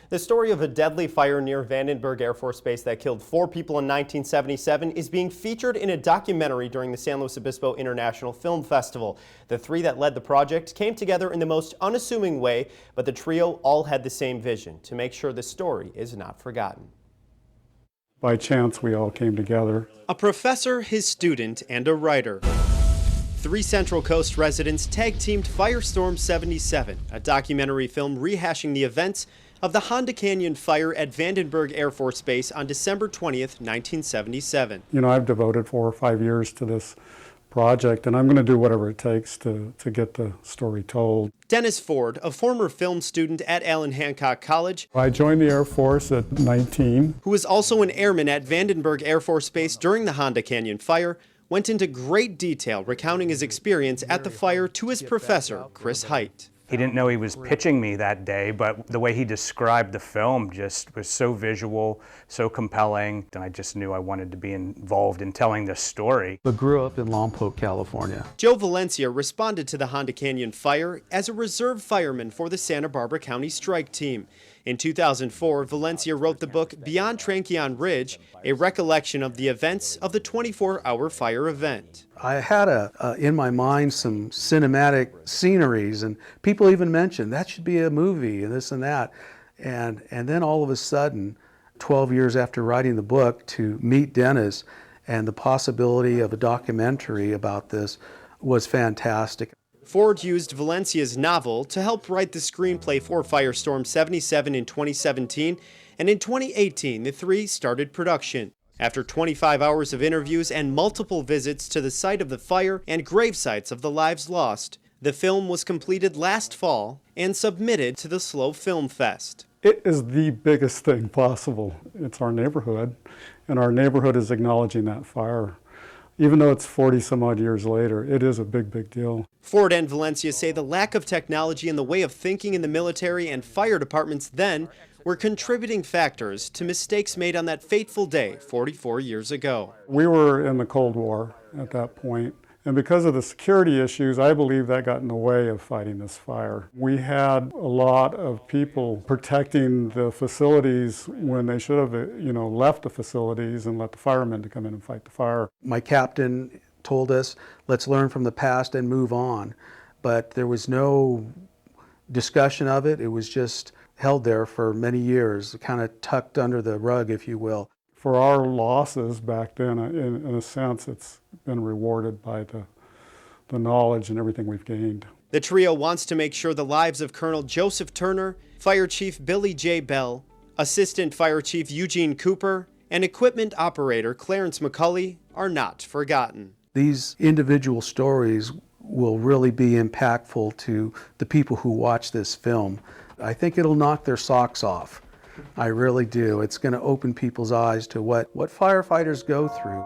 The story of a deadly fire near Vandenberg Air Force Base that killed 4 people in 1977 is being featured in a documentary during the San Luis Obispo International Film Festival. The 3 that led the project came together in the most unassuming way, but the trio all had the same vision: to make sure the story is not forgotten. By chance, we all came together. A professor, his student, and a writer. 3 Central Coast residents tag-teamed Firestorm 77, a documentary film rehashing the events of the Honda Canyon fire at Vandenberg Air Force Base on December 20th, 1977. You know, I've devoted 4 or 5 years to this project, and I'm going to do whatever it takes to get the story told. Dennis Ford, a former film student at Allen Hancock College, I joined the Air Force at 19. Who was also an airman at Vandenberg Air Force Base during the Honda Canyon fire, went into great detail recounting his experience at the fire to his professor, Chris Height. He didn't know he was pitching me that day, but the way he described the film just was so visual, so compelling, and I just knew I wanted to be involved in telling this story. I grew up in Lompoc, California. Joe Valencia responded to the Honda Canyon fire as a reserve fireman for the Santa Barbara County Strike Team. In 2004, Valencia wrote the book Beyond Tranqueon Ridge, a recollection of the events of the 24-hour fire event. I had in my mind some cinematic sceneries, and people even mentioned that should be a movie and this and that. And then all of a sudden, 12 years after writing the book, to meet Dennis and the possibility of a documentary about this was fantastic. Ford used Valencia's novel to help write the screenplay for Firestorm 77 in 2017, and in 2018 the 3 started production. After 25 hours of interviews and multiple visits to the site of the fire and grave sites of the lives lost, the film was completed last fall and submitted to the SLO Film Fest. It is the biggest thing possible. It's our neighborhood, and our neighborhood is acknowledging that fire. Even though it's 40 some odd years later, it is a big, big deal. Ford and Valencia say the lack of technology and the way of thinking in the military and fire departments then were contributing factors to mistakes made on that fateful day 44 years ago. We were in the Cold War at that point, and because of the security issues, I believe that got in the way of fighting this fire. We had a lot of people protecting the facilities when they should have, left the facilities and let the firemen to come in and fight the fire. My captain told us, let's learn from the past and move on. But there was no discussion of it. It was just held there for many years, kind of tucked under the rug, if you will. For our losses back then, in a sense, it's been rewarded by the knowledge and everything we've gained. The trio wants to make sure the lives of Colonel Joseph Turner, Fire Chief Billy J. Bell, Assistant Fire Chief Eugene Cooper, and Equipment Operator Clarence McCulley are not forgotten. These individual stories will really be impactful to the people who watch this film. I think it'll knock their socks off. I really do. It's going to open people's eyes to what firefighters go through.